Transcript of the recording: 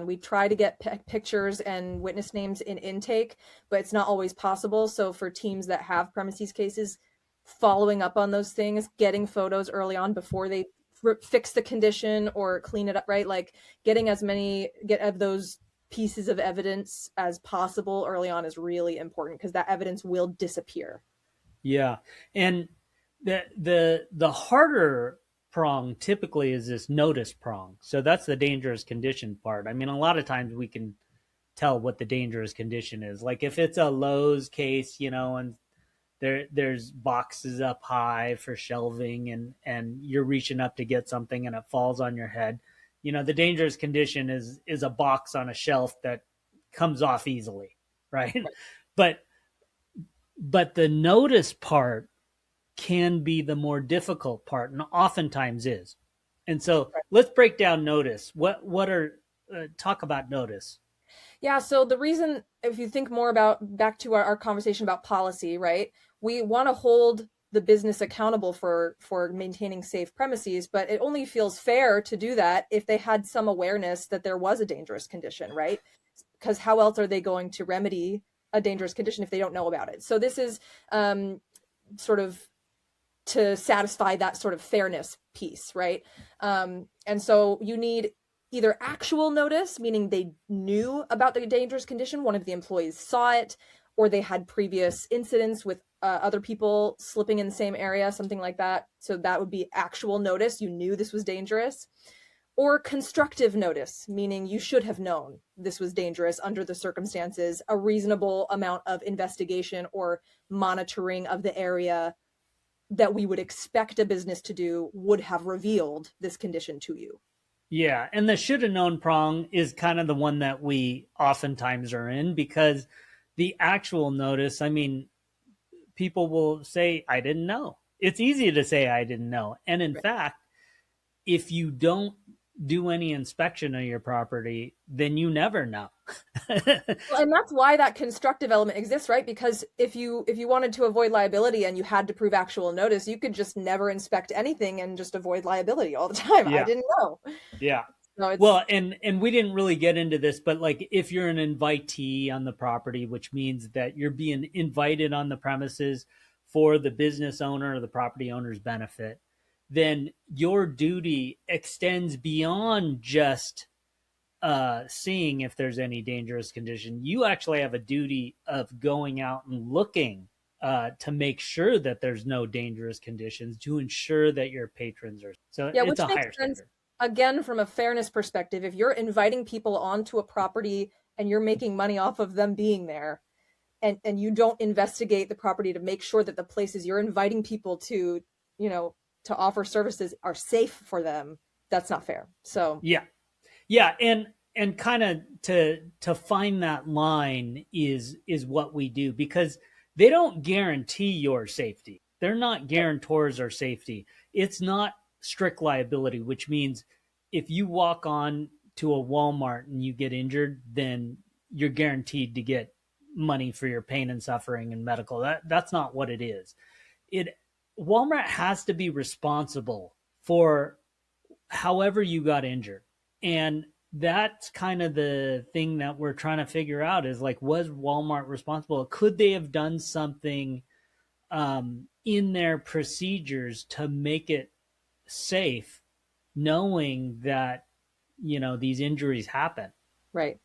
We try to get pictures and witness names in intake, but it's not always possible. So for teams that have premises cases, following up on those things, getting photos early on before they fix the condition or clean it up, right? Like getting as many of those pieces of evidence as possible early on is really important because that evidence will disappear. Yeah. And the harder prong typically is this notice prong. So that's the dangerous condition part. I mean, a lot of times we can tell what the dangerous condition is. Like if it's a Lowe's case, and there's boxes up high for shelving, and you're reaching up to get something and it falls on your head. The dangerous condition is a box on a shelf that comes off easily, right? But the notice part can be the more difficult part, and oftentimes is. And so let's break down notice. What are talk about notice? Yeah, so the reason, if you think more about back to our conversation about policy, right? We want to hold the business accountable for maintaining safe premises, but it only feels fair to do that if they had some awareness that there was a dangerous condition, right? Because how else are they going to remedy a dangerous condition if they don't know about it? So this is sort of to satisfy that sort of fairness piece, right? And so you need either actual notice, meaning they knew about the dangerous condition, one of the employees saw it, or they had previous incidents with other people slipping in the same area, something like that. So that would be actual notice. You knew this was dangerous. Or constructive notice, meaning you should have known this was dangerous under the circumstances. A reasonable amount of investigation or monitoring of the area that we would expect a business to do would have revealed this condition to you. Yeah, and the should have known prong is kind of the one that we oftentimes are in, because the actual notice, I mean, people will say, I didn't know. It's easy to say, I didn't know. And in fact, if you don't do any inspection of your property, then you never know. Well, and that's why that constructive element exists, right? Because if you wanted to avoid liability and you had to prove actual notice, you could just never inspect anything and just avoid liability all the time. I Yeah. didn't know. Yeah. No, it's, Well, and we didn't really get into this, but like if you're an invitee on the property, which means that you're being invited on the premises for the business owner or the property owner's benefit, then your duty extends beyond just seeing if there's any dangerous condition. You actually have a duty of going out and looking to make sure that there's no dangerous conditions, to ensure that your patrons are. So yeah, it's which a makes higher sense. standard. Again, from a fairness perspective, if you're inviting people onto a property and you're making money off of them being there, and you don't investigate the property to make sure that the places you're inviting people to, to offer services are safe for them, that's not fair. So Yeah. Yeah, and kind of to find that line is what we do, because they don't guarantee your safety. They're not guarantors or safety. It's not strict liability, which means if you walk on to a Walmart and you get injured, then you're guaranteed to get money for your pain and suffering and medical. That's not what it is. It Walmart has to be responsible for however you got injured. And that's kind of the thing that we're trying to figure out is like, was Walmart responsible? Could they have done something in their procedures to make it safe, knowing that, these injuries happen? right.